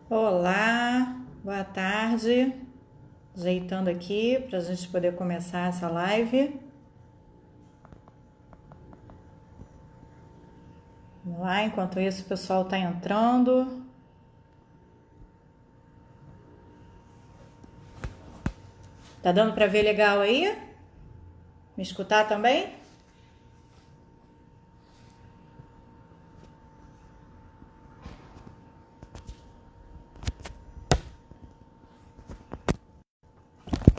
Olá, boa tarde. Ajeitando aqui para a gente poder começar essa live. Vamos lá, enquanto isso o pessoal está entrando. Tá dando para ver legal aí? Me escutar também?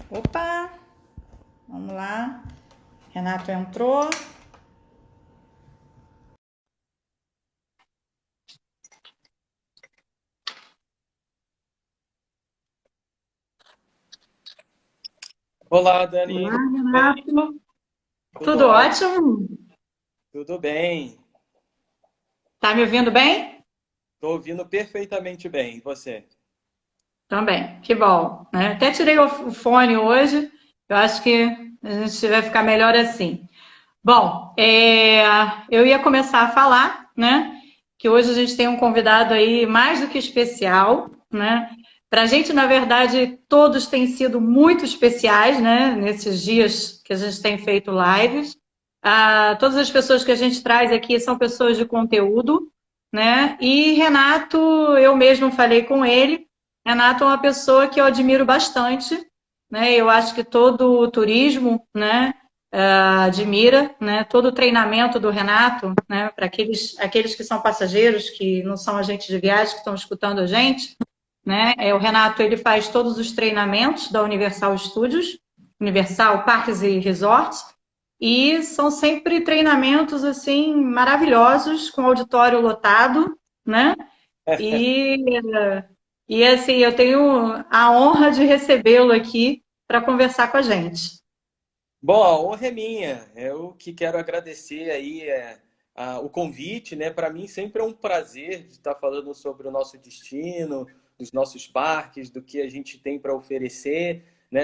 Opa, vamos lá. Renato entrou. Olá, Dani. Olá, Bem? Renato. Tudo Tudo ótimo? ótimo? Tudo bem. Tá me ouvindo bem? Estou ouvindo perfeitamente bem. E você? Também, que bom, né? Até tirei o fone hoje, eu acho que a gente vai ficar melhor assim. Bom, eu ia começar a falar, né? Que hoje a gente tem um convidado aí mais do que especial, né? Para a gente, na verdade, todos têm sido muito especiais, né? Nesses dias que a gente tem feito lives. Todas as pessoas que a gente traz aqui são pessoas de conteúdo, né? E Renato, eu mesmo falei com ele. Renato é uma pessoa que eu admiro bastante, né? Eu acho que todo o turismo, né? Admira, né, todo o treinamento do Renato, né, para aqueles que são passageiros, que não são agentes de viagem, que estão escutando a gente, né, o Renato ele faz todos os treinamentos da Universal Studios, Universal Parques e Resorts, e são sempre treinamentos assim maravilhosos, com auditório lotado, né, e, e assim eu tenho a honra de recebê-lo aqui para conversar com a gente. Bom, a honra é minha. Eu que quero agradecer aí o convite, né? Para mim sempre é um prazer de estar falando sobre o nosso destino, dos nossos parques, do que a gente tem para oferecer, né?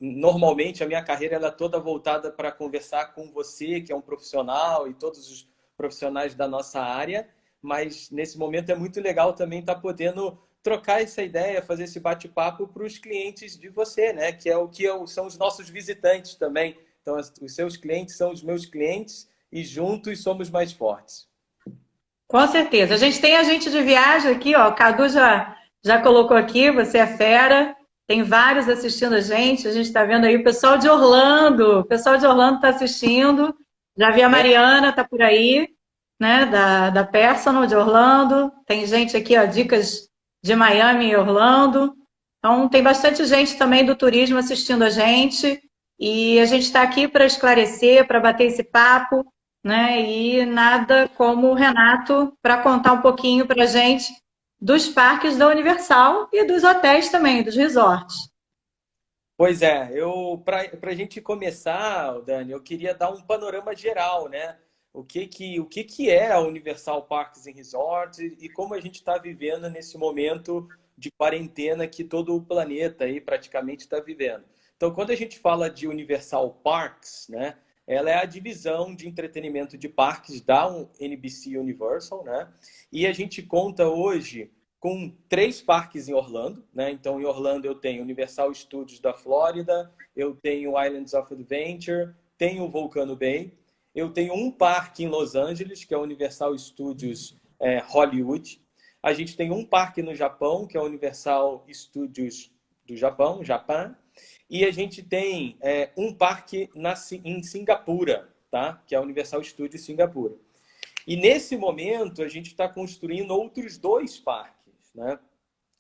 Normalmente a minha carreira ela é toda voltada para conversar com você, que é um profissional, e todos os profissionais da nossa área, mas nesse momento é muito legal também estar podendo trocar essa ideia, fazer esse bate-papo para os clientes de você, né? Que é o que são os nossos visitantes também. Então, os seus clientes são os meus clientes e juntos somos mais fortes. Com certeza. A gente tem agente de viagem aqui, ó. O Cadu já colocou aqui, você é fera. Tem vários assistindo a gente. A gente está vendo aí o pessoal de Orlando. O pessoal de Orlando está assistindo. Já vi a É, Mariana, tá por aí, né? Da Personal de Orlando. Tem gente aqui, ó, dicas de Miami e Orlando. Então, tem bastante gente também do turismo assistindo a gente. E a gente está aqui para esclarecer, para bater esse papo, né? E nada como o Renato para contar um pouquinho para a gente dos parques da Universal e dos hotéis também, dos resorts. pois é, eu para a gente começar, Dani, eu queria dar um panorama geral, né? O que que é a Universal Parks and Resorts e como a gente está vivendo nesse momento de quarentena que todo o planeta aí praticamente está vivendo. Então, quando a gente fala de Universal Parks, né? Ela é a divisão de entretenimento de parques da NBC Universal, né? E a gente conta hoje com três parques em Orlando, né? Então, em Orlando eu tenho Universal Studios da Flórida, eu tenho Islands of Adventure, tenho o Volcano Bay, eu tenho um parque em Los Angeles, que é o Universal Studios Hollywood. A gente tem um parque no Japão, que é o Universal Studios do Japão. E a gente tem um parque em Singapura, tá? Que é a Universal Studios Singapura. E nesse momento a gente está construindo outros dois parques, né?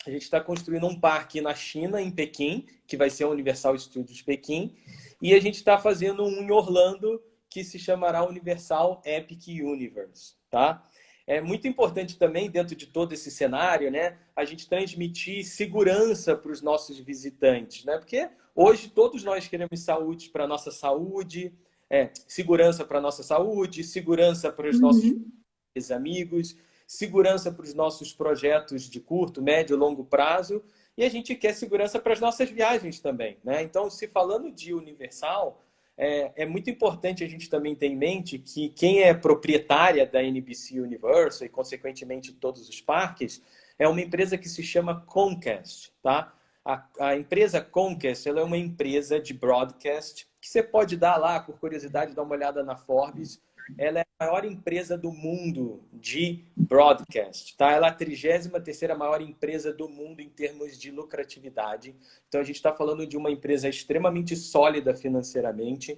A gente está construindo um parque na China, em Pequim, que vai ser o Universal Studios Pequim, e a gente está fazendo um em Orlando, que se chamará Universal Epic Universe, tá? É muito importante também, dentro de todo esse cenário, né, a gente transmitir segurança para os nossos visitantes, né? Porque hoje todos nós queremos saúde para a nossa saúde, segurança para a nossa saúde, segurança para os nossos Uhum. amigos, segurança para os nossos projetos de curto, médio, longo prazo, e a gente quer segurança para as nossas viagens também, né? Então, se falando de Universal, é muito importante a gente também ter em mente que quem é proprietária da NBC Universal e, consequentemente, todos os parques, é uma empresa que se chama Comcast, tá? A empresa Comcast, ela é uma empresa de broadcast que você pode dar lá, por curiosidade, dar uma olhada na Forbes. Ela é a maior empresa do mundo de broadcast, tá? Ela é a 33ª maior empresa do mundo em termos de lucratividade. Então, a gente está falando de uma empresa extremamente sólida financeiramente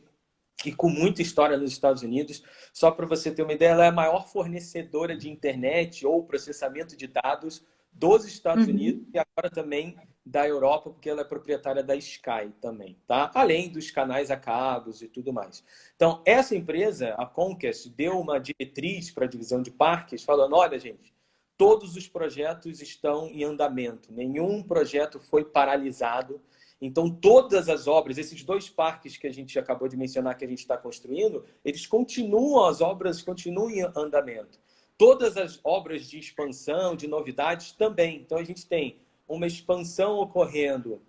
e com muita história nos Estados Unidos. Só para você ter uma ideia, ela é a maior fornecedora de internet ou processamento de dados dos Estados Unidos e agora também da Europa, porque ela é proprietária da Sky também, tá? Além dos canais a cabos e tudo mais. Então, essa empresa, a Comcast, deu uma diretriz para a divisão de parques, falando, olha, gente, todos os projetos estão em andamento, nenhum projeto foi paralisado. Então, todas as obras, esses 2 parques que a gente acabou de mencionar que a gente está construindo, eles continuam, as obras continuam em andamento. Todas as obras de expansão, de novidades também. Então, a gente tem uma expansão ocorrendo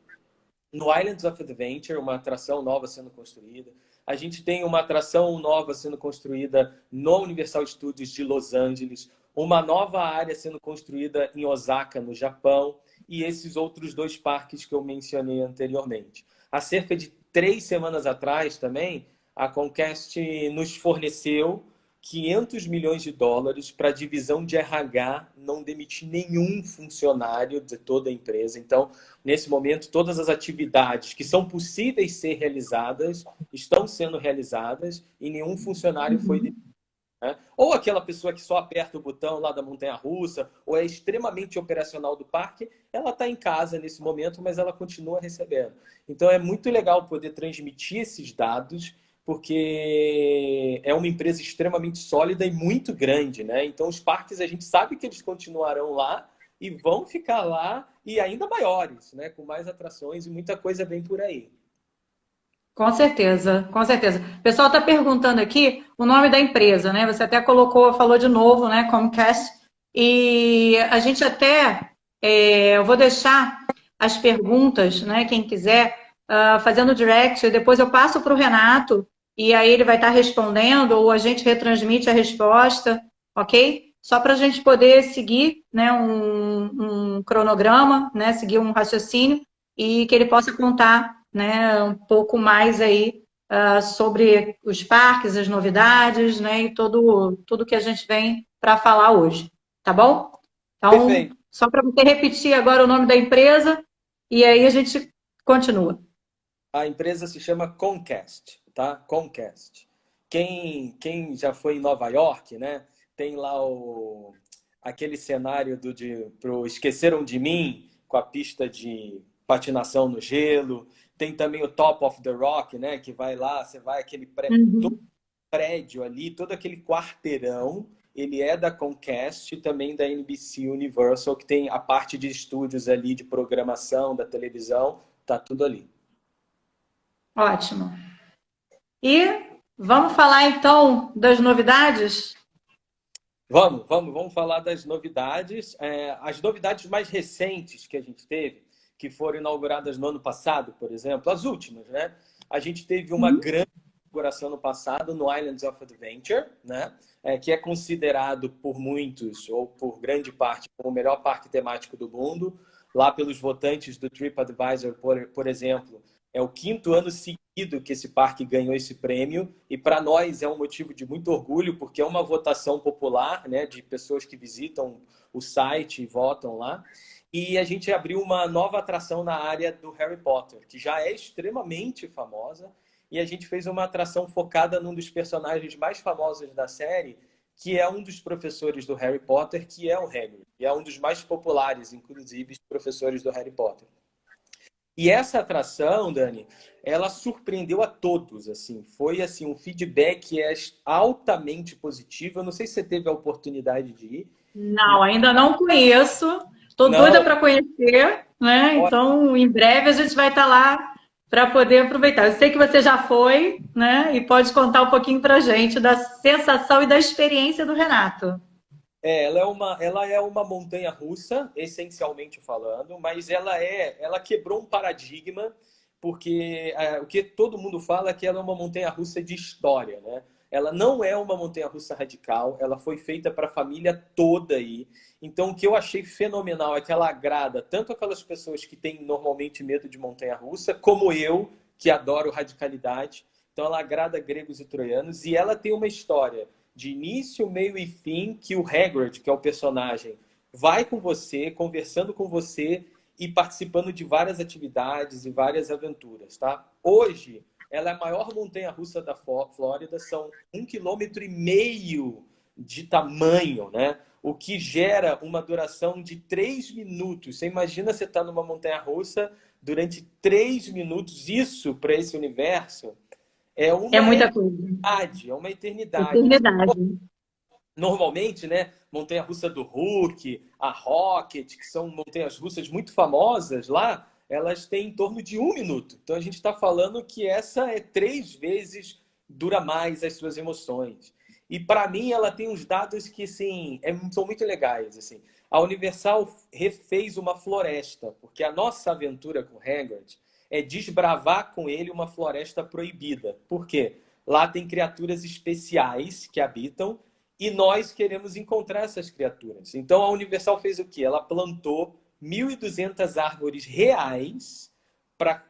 no Islands of Adventure, uma atração nova sendo construída. A gente tem uma atração nova sendo construída no Universal Studios de Los Angeles, uma nova área sendo construída em Osaka, no Japão, e esses outros 2 parques que eu mencionei anteriormente. Há cerca de 3 semanas atrás também, a Comcast nos forneceu $500 milhões para a divisão de RH não demitir nenhum funcionário de toda a empresa. Então, nesse momento, todas as atividades que são possíveis ser realizadas estão sendo realizadas e nenhum funcionário foi demitido. Né? Ou aquela pessoa que só aperta o botão lá da montanha-russa, ou é extremamente operacional do parque, ela está em casa nesse momento, mas ela continua recebendo. Então, é muito legal poder transmitir esses dados, porque é uma empresa extremamente sólida e muito grande, né? Então, os parques, a gente sabe que eles continuarão lá e vão ficar lá e ainda maiores, né? Com mais atrações e muita coisa vem por aí. Com certeza, com certeza. O pessoal está perguntando aqui o nome da empresa, né? Você até colocou, falou de novo, né? Comcast. E a gente até, eu vou deixar as perguntas, né? Quem quiser, fazendo direct, depois eu passo para o Renato e aí ele vai estar respondendo ou a gente retransmite a resposta, ok? Só para a gente poder seguir, né? Um cronograma, né? Seguir um raciocínio e que ele possa contar, né, um pouco mais aí sobre os parques, as novidades, né, e tudo que a gente vem para falar hoje, tá bom? Então, Perfeito. só para você repetir agora o nome da empresa e aí a gente continua. A empresa se chama Comcast, tá? Comcast. Quem já foi em Nova York, né? Tem lá aquele cenário pro Esqueceram de Mim, com a pista de patinação no gelo. Tem também o Top of the Rock, né? Que vai lá, você vai aquele todo prédio ali, todo aquele quarteirão, ele é da Comcast e também da NBC Universal, que tem a parte de estúdios ali, de programação, da televisão, tá tudo ali. Ótimo. E vamos falar então das novidades? Vamos falar das novidades. As novidades mais recentes que a gente teve, que foram inauguradas no ano passado, por exemplo, as últimas, né? A gente teve uma grande inauguração no passado no Islands of Adventure, né? Que é considerado por muitos, ou por grande parte, como o melhor parque temático do mundo. Lá pelos votantes do TripAdvisor, por exemplo, é o 5º ano seguido que esse parque ganhou esse prêmio e para nós é um motivo de muito orgulho porque é uma votação popular, né, de pessoas que visitam o site e votam lá. E a gente abriu uma nova atração na área do Harry Potter, que já é extremamente famosa, e a gente fez uma atração focada num dos personagens mais famosos da série, que é um dos professores do Harry Potter, que é o Hagrid, e é um dos mais populares, inclusive, professores do Harry Potter. E essa atração, Dani, ela surpreendeu a todos, assim. Foi assim um feedback altamente positivo. Eu não sei se você teve a oportunidade de ir. Não, ainda não conheço. Estou doida para conhecer, né? Então, em breve a gente vai estar lá para poder aproveitar. Eu sei que você já foi, né? E pode contar um pouquinho para a gente da sensação e da experiência do Renato. Ela é uma montanha-russa, essencialmente falando, mas ela quebrou um paradigma, porque o que todo mundo fala é que ela é uma montanha-russa de história, né? ela não é uma montanha-russa radical, ela foi feita para a família toda aí. Então, o que eu achei fenomenal é que ela agrada tanto aquelas pessoas que têm normalmente medo de montanha-russa, como eu, que adoro radicalidade. Então, ela agrada gregos e troianos e ela tem uma história de início, meio e fim que o Hagrid, que é o personagem, vai com você, conversando com você e participando de várias atividades e várias aventuras, tá? Hoje, ela é a maior montanha-russa da Flórida, são 1,5 km de tamanho, né? O que gera uma duração de 3 minutos. Você imagina você estar numa montanha-russa durante 3 minutos. Isso, para esse universo, é É uma muita coisa. eternidade. É uma eternidade. Eternidade. Normalmente, né, montanha-russa do Hulk, a Rocket, que são montanhas-russas muito famosas lá, elas têm em torno de 1 minuto. Então a gente está falando que essa é 3 vezes dura mais as suas emoções. E para mim ela tem uns dados que assim, são muito legais. Assim. A Universal refez uma floresta, porque a nossa aventura com Hagrid é desbravar com ele uma floresta proibida. Por quê? Lá tem criaturas especiais que habitam e nós queremos encontrar essas criaturas. Então a Universal fez o quê? Ela plantou 1.200 árvores reais para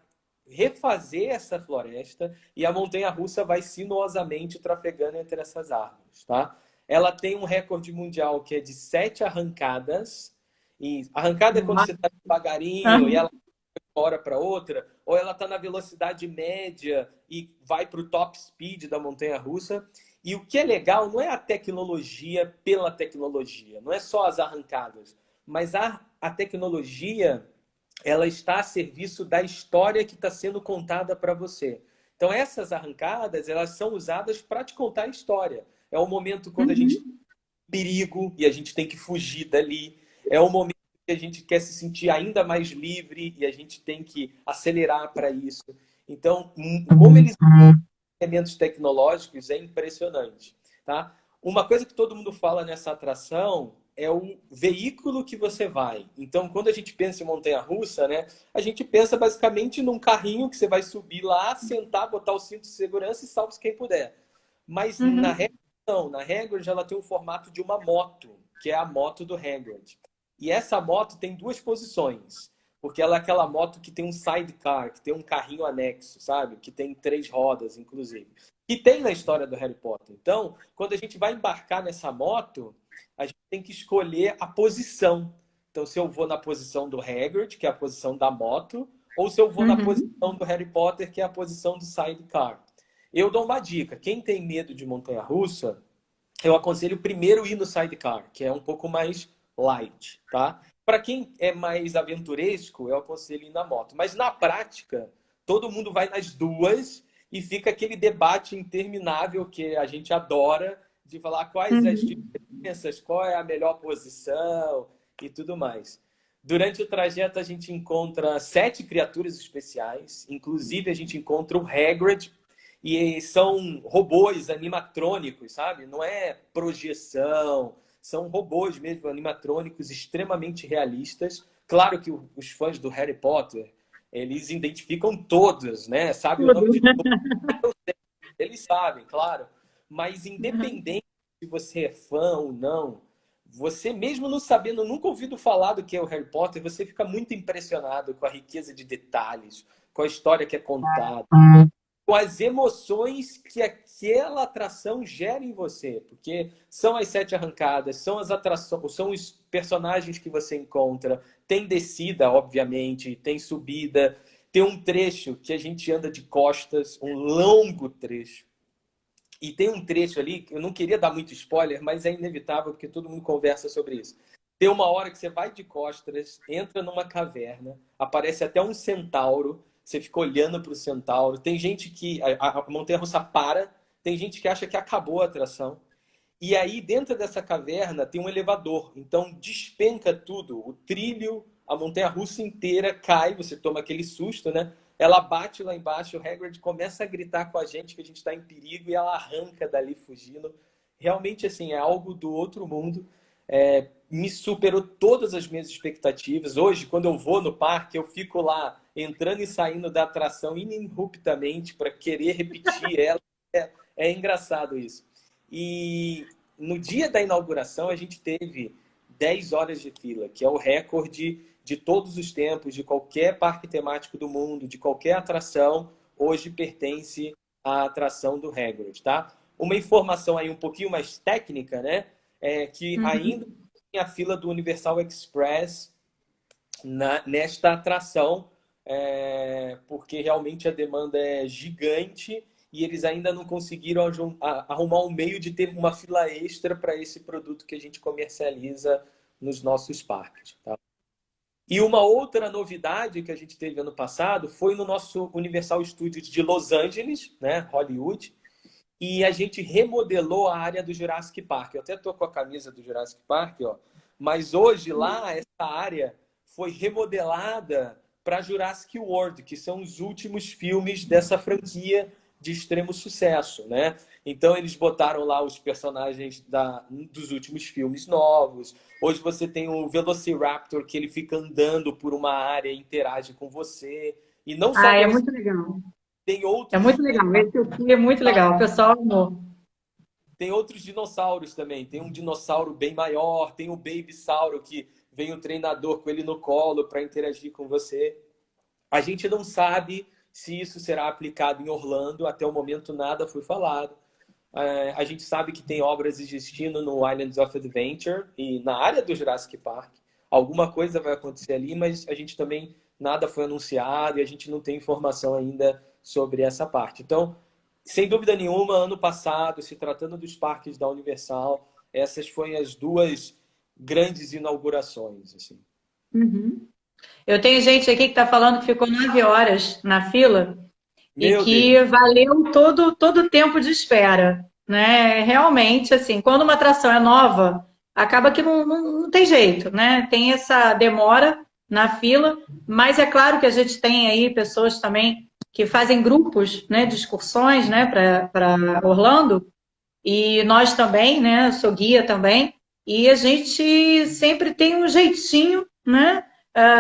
refazer essa floresta e a montanha-russa vai sinuosamente trafegando entre essas árvores, tá? Ela tem um recorde mundial que é de 7 arrancadas. E arrancada é quando você está devagarinho e ela vai de uma hora para outra, ou ela está na velocidade média e vai para o top speed da montanha-russa. E o que é legal não é a tecnologia pela tecnologia, não é só as arrancadas, mas a tecnologia ela está a serviço da história que está sendo contada para você. Então essas arrancadas elas são usadas para te contar a história. É o momento quando a gente tem perigo e a gente tem que fugir dali. É o momento que a gente quer se sentir ainda mais livre e a gente tem que acelerar para isso. Então, como eles elementos tecnológicos é impressionante, tá? Uma coisa que todo mundo fala nessa atração é o veículo que você vai. Então, quando a gente pensa em montanha-russa, né, a gente pensa basicamente num carrinho que você vai subir lá, sentar, botar o cinto de segurança e salve quem puder. Mas na regra, não. Na Hagrid, ela tem o formato de uma moto, que é a moto do Hagrid. E essa moto tem 2 posições. Porque ela é aquela moto que tem um sidecar, que tem um carrinho anexo, sabe? Que tem 3 rodas, inclusive. Que tem na história do Harry Potter. Então, quando a gente vai embarcar nessa moto, a gente tem que escolher a posição. Então, se eu vou na posição do Hagrid, que é a posição da moto, ou se eu vou na posição do Harry Potter, que é a posição do sidecar. Eu dou uma dica. Quem tem medo de montanha-russa, eu aconselho primeiro ir no sidecar, que é um pouco mais light, tá? Para quem é mais aventuresco, eu aconselho ir na moto. Mas na prática, todo mundo vai nas duas e fica aquele debate interminável que a gente adora de falar quais as diferenças, qual é a melhor posição e tudo mais. Durante o trajeto, a gente encontra 7 criaturas especiais. Inclusive, a gente encontra o Hagrid. E são robôs animatrônicos, sabe? Não é projeção. São robôs mesmo, animatrônicos, extremamente realistas. Claro que os fãs do Harry Potter, eles identificam todos, né? Sabem o nome de todos. Eles sabem, claro. Mas independente se você é fã ou não, você mesmo não sabendo, nunca ouvido falar do que é o Harry Potter, você fica muito impressionado com a riqueza de detalhes, com a história que é contada, com as emoções que aquela atração gera em você, porque são as 7 arrancadas, são as atrações, são os personagens que você encontra, tem descida, obviamente, tem subida, tem um trecho que a gente anda de costas, um longo trecho, e tem um trecho ali, eu não queria dar muito spoiler, mas é inevitável, porque todo mundo conversa sobre isso. Tem uma hora que você vai de costas, entra numa caverna, aparece até um centauro, você fica olhando para o centauro. Tem gente que... A montanha-russa para. Tem gente que acha que acabou a atração. E aí, dentro dessa caverna, tem um elevador. Então, despenca tudo. O trilho, a montanha-russa inteira cai. Você toma aquele susto, né? Ela bate lá embaixo. O Hagrid começa a gritar com a gente que a gente está em perigo. E ela arranca dali fugindo. Realmente, assim, é algo do outro mundo. Me superou todas as minhas expectativas. Hoje, quando eu vou no parque, eu fico lá entrando e saindo da atração ininterruptamente para querer repetir ela. É engraçado isso. E no dia da inauguração, a gente teve 10 horas de fila, que é o recorde de todos os tempos, de qualquer parque temático do mundo, de qualquer atração, hoje pertence à atração do Hagrid, tá? Uma informação aí um pouquinho mais técnica, né? É que ainda Uhum. tem a fila do Universal Express nesta atração, porque realmente a demanda é gigante e eles ainda não conseguiram arrumar um meio de ter uma fila extra para esse produto que a gente comercializa nos nossos parques. Tá? E uma outra novidade que a gente teve ano passado foi no nosso Universal Studios de Los Angeles, né, Hollywood, e a gente remodelou a área do Jurassic Park. Eu até estou com a camisa do Jurassic Park, ó, mas hoje lá essa área foi remodelada para Jurassic World, que são os últimos filmes dessa franquia de extremo sucesso, né? Então eles botaram lá os personagens dos últimos filmes novos. Hoje você tem o Velociraptor que ele fica andando por uma área e interage com você. E não só Ah, é Velociraptor, muito legal. tem É outros muito legal. Esse aqui é muito legal. O pessoal amou. tem outros dinossauros também. Tem um dinossauro bem maior, tem o Babysauro que vem o treinador com ele no colo para interagir com você. A gente não sabe se isso será aplicado em Orlando, até o momento nada foi falado. A gente sabe que tem obras existindo no Islands of Adventure e na área do Jurassic Park. Alguma coisa vai acontecer ali, mas a gente também nada foi anunciado e a gente não tem informação ainda sobre essa parte. Então, sem dúvida nenhuma, ano passado, se tratando dos parques da Universal, essas foram as duas grandes inaugurações. Assim. Uhum. Eu tenho gente aqui que está falando que ficou 9 horas na fila e Meu Deus! que valeu todo o tempo de espera, né? Realmente, assim, quando uma atração é nova, acaba que não tem jeito, né? Tem essa demora na fila, mas é claro que a gente tem aí pessoas também que fazem grupos, né, de excursões, né, para Orlando, e nós também, né? Eu sou guia também, e a gente sempre tem um jeitinho, né?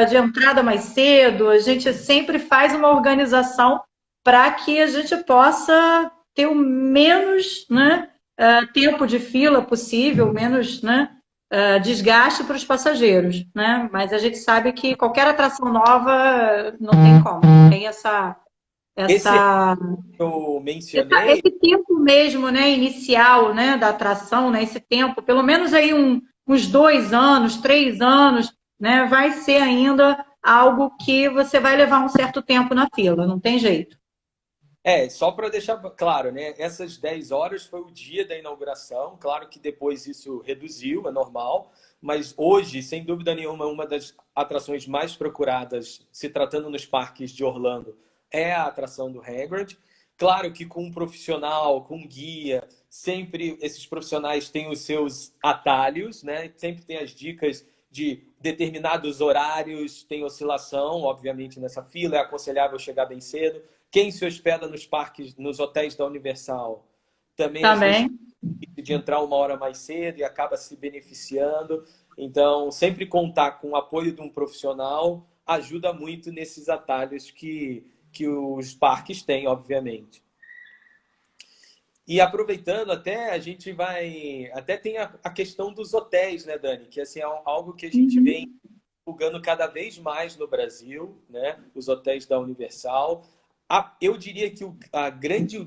De entrada mais cedo, a gente sempre faz uma organização para que a gente possa ter o menos, né, tempo de fila possível, menos, né, desgaste para os passageiros, né? Mas a gente sabe que qualquer atração nova não tem como, tem Esse essa que eu mencionei, esse tempo mesmo, né, inicial, né, da atração, né, esse tempo, pelo menos aí uns 2 anos, 3 anos, né, vai ser ainda algo que você vai levar um certo tempo na fila, não tem jeito. só para deixar claro, né? Essas 10 horas foi o dia da inauguração. Claro que depois isso reduziu, é normal. Mas hoje, sem dúvida nenhuma, uma das atrações mais procuradas, se tratando nos parques de Orlando, é a atração do Hagrid. Claro que com um profissional, com um guia, sempre esses profissionais têm os seus atalhos, né? Sempre tem as dicas de determinados horários, tem oscilação, obviamente, nessa fila, é aconselhável chegar bem cedo. Quem se hospeda nos parques, nos hotéis da Universal, também às vezes Também. de entrar uma hora mais cedo e acaba se beneficiando. Então, sempre contar com o apoio de um profissional ajuda muito nesses atalhos que os parques têm, obviamente. E aproveitando até, a gente vai... Até tem a questão dos hotéis, né, Dani? Que assim, é algo que a gente vem Uhum. divulgando cada vez mais no Brasil, né? Os hotéis da Universal. Eu diria que o grande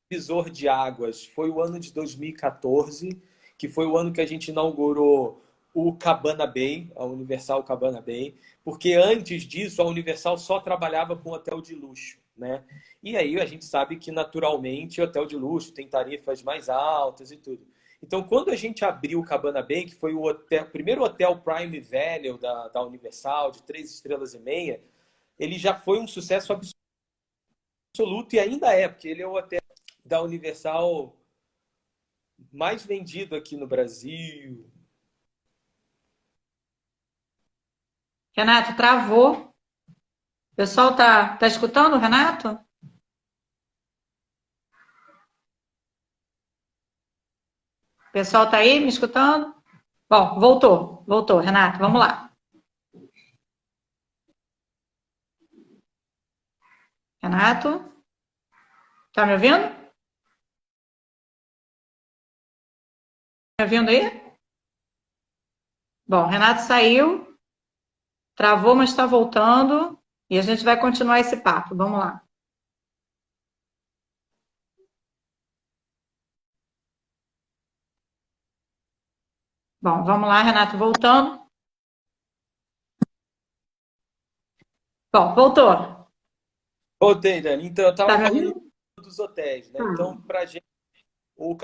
divisor de águas foi o ano de 2014, que foi o ano que a gente inaugurou o Cabana Bay, a Universal Cabana Bay, porque antes disso a Universal só trabalhava com hotel de luxo, né? E aí a gente sabe que naturalmente hotel de luxo tem tarifas mais altas e tudo. Então, quando a gente abriu o Cabana Bay, que foi o primeiro hotel Prime Value da Universal, de 3 estrelas e meia, ele já foi um sucesso absoluto e ainda é, porque ele é o hotel da Universal mais vendido aqui no Brasil. Renato, travou. O pessoal tá escutando, Renato? O pessoal tá aí me escutando? Bom, voltou, Renato, vamos lá. Renato, tá me ouvindo? ouvindo aí? Bom, Renato saiu, travou, mas está voltando. E a gente vai continuar esse papo. Vamos lá. Bom, vamos lá, Renato, voltando. Bom, voltou. Voltei, Dani. Então, eu estava Tá me falando ouvindo? dos hotéis, né? Então, para gente, o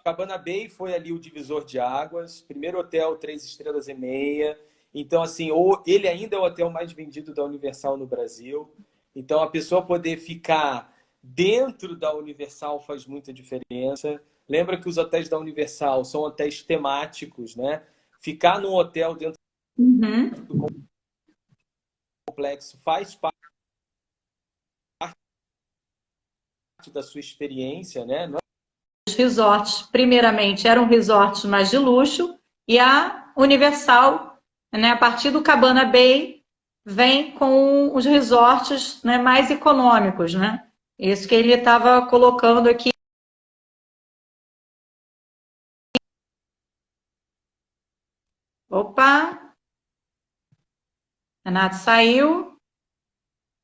Cabana Bay foi ali o divisor de águas. Primeiro hotel, 3 estrelas e meia. Então, assim, ele ainda é o hotel mais vendido da Universal no Brasil. Então, a pessoa poder ficar dentro da Universal faz muita diferença. Lembra que os hotéis da Universal são hotéis temáticos, né? Ficar num hotel dentro do complexo faz parte da sua experiência, né? Os resorts, primeiramente, eram resorts mais de luxo, e a Universal, né, a partir do Cabana Bay, vem com os resorts, né, mais econômicos, né? Isso que ele estava colocando aqui. Opa! Renato saiu.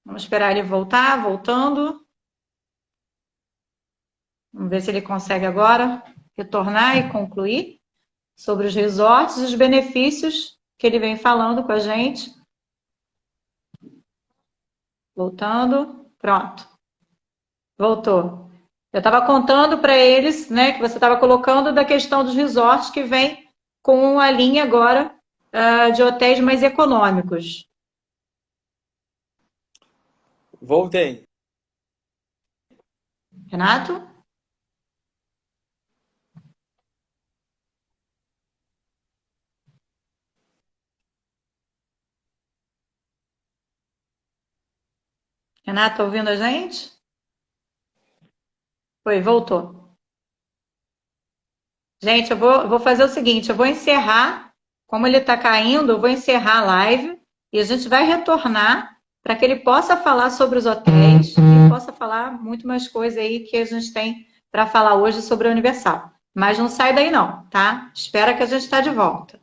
Vamos esperar ele voltar, voltando. Vamos ver se ele consegue agora retornar e concluir sobre os resorts e os benefícios que ele vem falando com a gente. Voltando. Pronto. Voltou. Eu estava contando para eles, né, que você estava colocando da questão dos resorts que vem com a linha agora de hotéis mais econômicos. Voltei. Renato? Renato, tá ouvindo a gente? Foi, voltou. Gente, eu vou fazer o seguinte, eu vou encerrar, como ele está caindo, eu vou encerrar a live e a gente vai retornar para que ele possa falar sobre os hotéis e possa falar muito mais coisa aí que a gente tem para falar hoje sobre a Universal. Mas não sai daí não, tá? Espera que a gente está de volta.